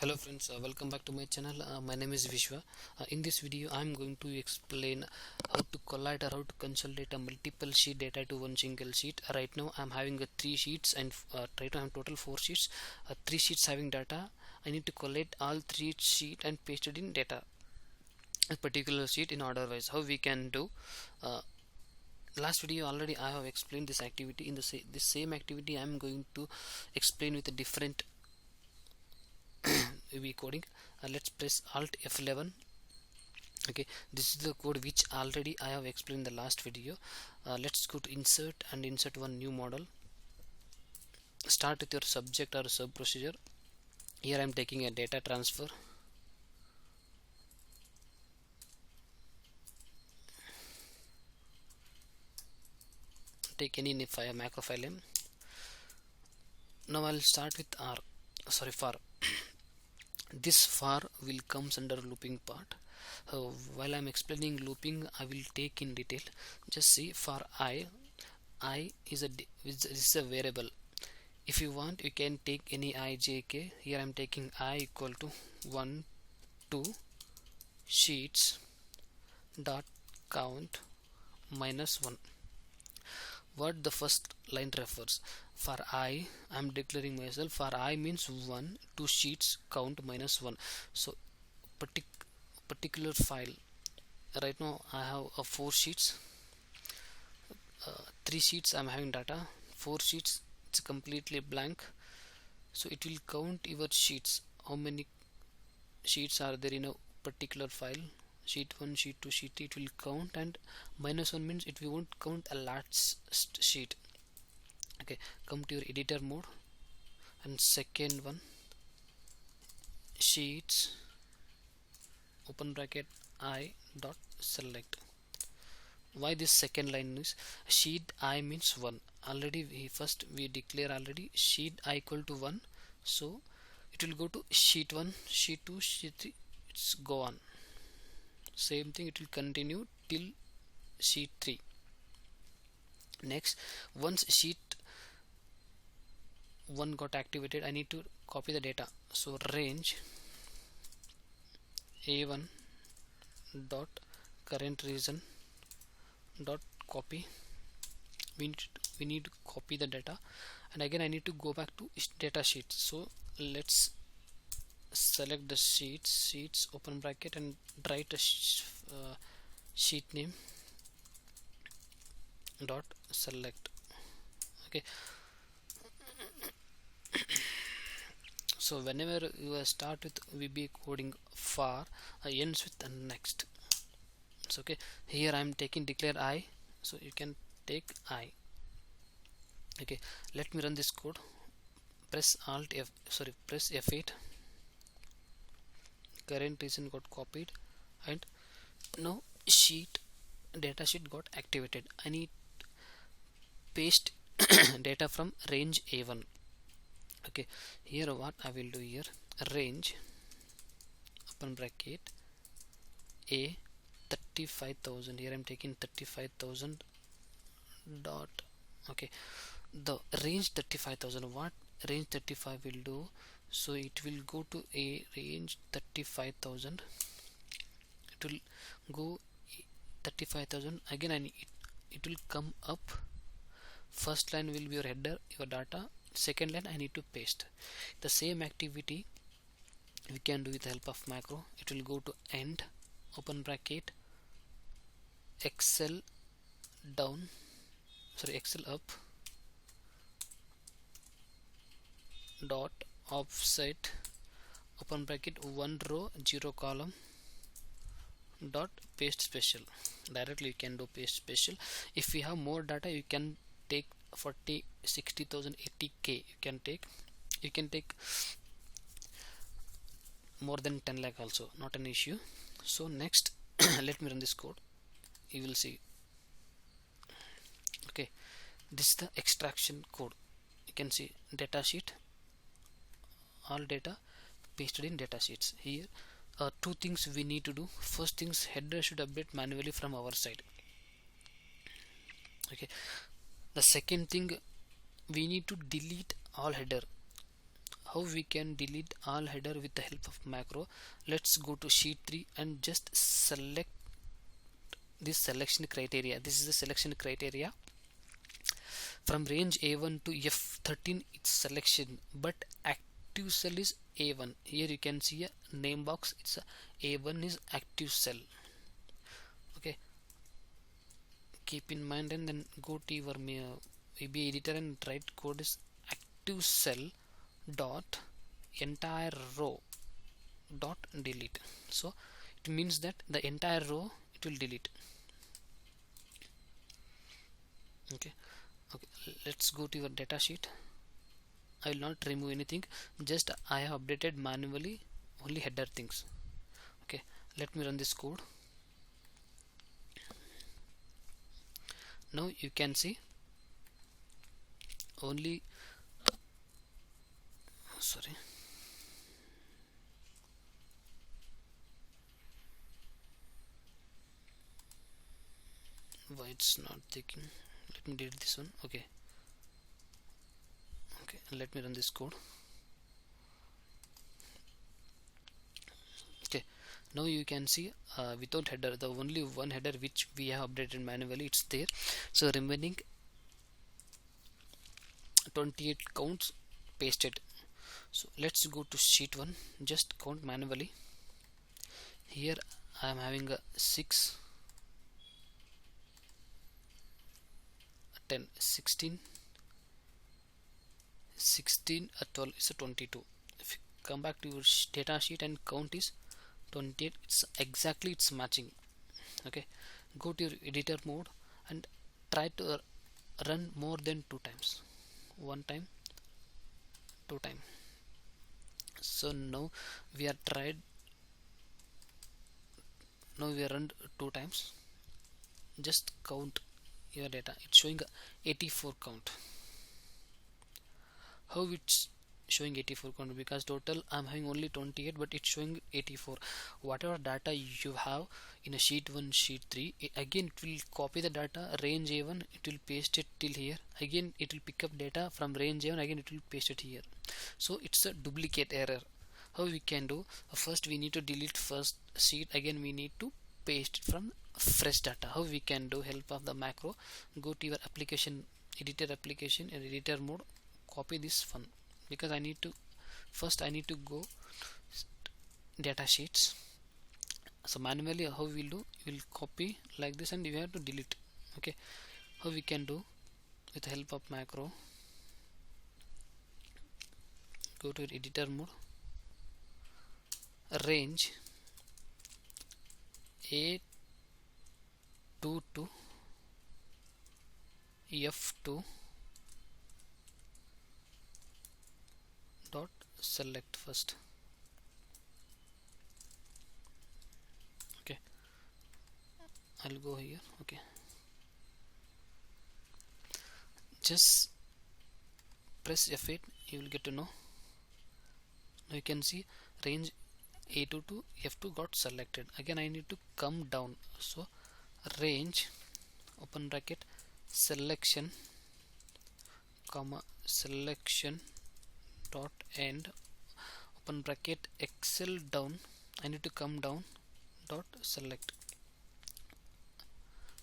Hello friends, welcome back to my channel. My name is Vishwa. In this video I am going to explain how to collide or how to consolidate a multiple sheet data to one single sheet. Right now I am having three sheets and right now I have total four sheets. Three sheets having data. I need to collate all three sheet and paste it in data a particular sheet in order wise. How we can do? Uh, Last video already I have explained this activity. In this same activity I am going to explain with a different VB coding. Let's press Alt F11. Okay, this is the code which already I have explained in the last video. Let's go to insert and insert one new model. Start with your subject or sub procedure. Here I am taking a data transfer. Take any macro file name. Now I'll start with for. This for will comes under looping part. While I'm explaining looping, I will take in detail. Just see for I is a variable. If you want, you can take any I, j, k. Here I'm taking I equal to 1, 2 sheets dot count minus 1. What the first line refers? For I am declaring myself. For I means 1, 2 sheets count minus 1. So particular file. Right now I have 4 sheets. 3 sheets I'm having data. 4 sheets it's completely blank. So it will count your sheets. How many sheets are there in a particular file? Sheet 1, sheet 2, sheet 3. It will count, and minus 1 means it won't count a last sheet. Okay, come to your editor mode and second one, sheets open bracket I dot select. Why this second line is sheet I means 1. Already we declare already sheet I equal to 1, so it will go to sheet 1, sheet 2, sheet 3. It's go on. Same thing, it will continue till sheet 3. Next, once sheet 1 got activated, I need to copy the data. So range a1 dot current region dot copy. We need to copy the data, and again I need to go back to data sheet. So let's select the sheets open bracket and write a sheet name dot select. Okay, so whenever you start with VB coding for ends with the next. So okay, here I am taking declare I, so you can take I. Okay, let me run this code. Press F8. Current region got copied, and now data sheet got activated. I need paste data from range A1. Okay, here what I will do here, range open bracket A 35,000. Here I'm taking 35,000 dot. Okay, the range 35,000. What range 35 will do? So it will go to a range 35,000. It will go 35,000 again, and it will come up. First line will be your header, your data. Second line I need to paste. The same activity we can do with the help of macro. It will go to end open bracket Excel down, Excel up dot offset open bracket 1 row 0 column dot paste special. Directly you can do paste special. If you have more data, you can take 40, 60,000, 80k. You can take more than 10 lakh also, not an issue. So next let me run this code, you will see. Okay, this is the extraction code. You can see data sheet, all data pasted in data sheets. Here two things we need to do. First things, header should update manually from our side. Okay, the second thing, we need to delete all header. how we can delete all header with the help of macro. Let's go to sheet 3 and just select this selection criteria. This is the selection criteria. From range A1 to F13 it's selection, but active cell is A1. Here you can see a name box. It's A1 is active cell. Okay, keep in mind, and then go to your VB editor and write code is active cell dot entire row dot delete. So it means that the entire row it will delete. Okay, let's go to your data sheet. I will not remove anything, just I have updated manually only header things. Okay, let me run this code. Now you can see only sorry why it's not taking. Let me delete this one. Okay, let me run this code. Okay, now you can see without header, the only one header which we have updated manually, it's there. So remaining 28 counts pasted. So let's go to sheet 1, just count manually. Here I am having a 6, 10, 16, 12 is a 22. If you come back to your data sheet and count is 28, it's exactly, it's matching. Okay, go to your editor mode and try to run more than 2 times. 1 time, 2 time. So now we are tried. Now we are run 2 times. Just count your data. It's showing 84 count. How it's showing 84 count? Because total I'm having only 28, but it's showing 84. Whatever data you have in a sheet 1, sheet 3, again it will copy the data range A1, it will paste it till here. Again it will pick up data from range A1, again it will paste it here. So it's a duplicate error. How we can do? First we need to delete first sheet, again we need to paste it from fresh data. How we can do? Help of the macro. Go to your application, editor application, and editor mode, copy this one, because I need to go data sheets. So manually how we will do? You will copy like this and you have to delete. Okay, how we can do? With the help of macro, go to editor mode, range A2 to F2 dot select first. Okay, I'll go here. Okay, just press F8, you will get to know. Now you can see range A2 to F2 got selected. Again I need to come down. So range open bracket selection comma selection dot end open bracket excel down. I need to come down dot select.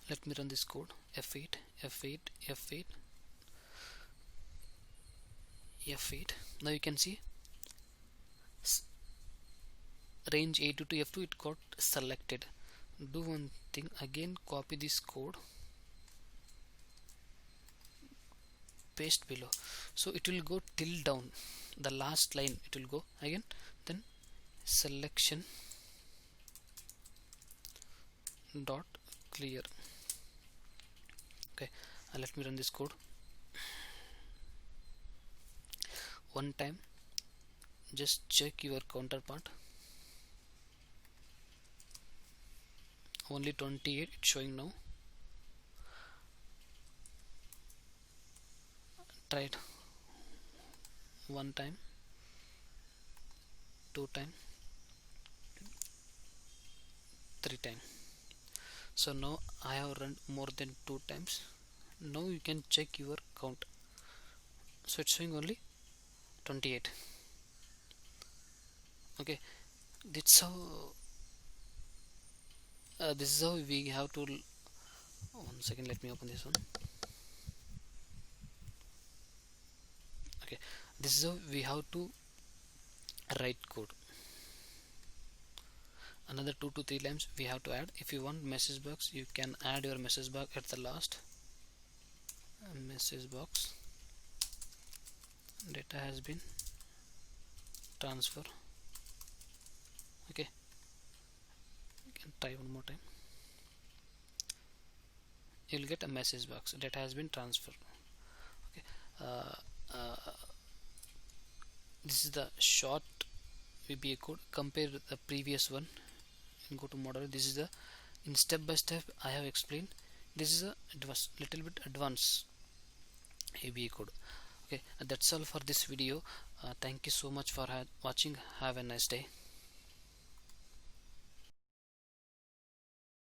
Let me run this code. F8, F8, F8, F8. Now you can see range A2 to F2 it got selected. Do one thing, again copy this code, paste below. So it will go till down, the last line it will go again, then selection dot clear. Okay, let me run this code one time. Just check your counterpart. Only 28 it's showing now. Try it one time, 2 time, 3 time. So now I have run more than 2 times. Now you can check your count. So it's showing only 28. Okay, that's how this is how we have to 1 second, let me open this one. Okay, this is how we have to write code. Another 2 to 3 lines we have to add. If you want message box, you can add your message box at the last. Message box data has been transferred. Okay, you can try one more time. You'll get a message box, data has been transferred. Okay, uh, uh, this is the short VBA code. Compare the previous one and go to model. This is the in step by step I have explained. This is a little bit advanced VBA code. Okay, that's all for this video. Thank you so much for watching. Have a nice day.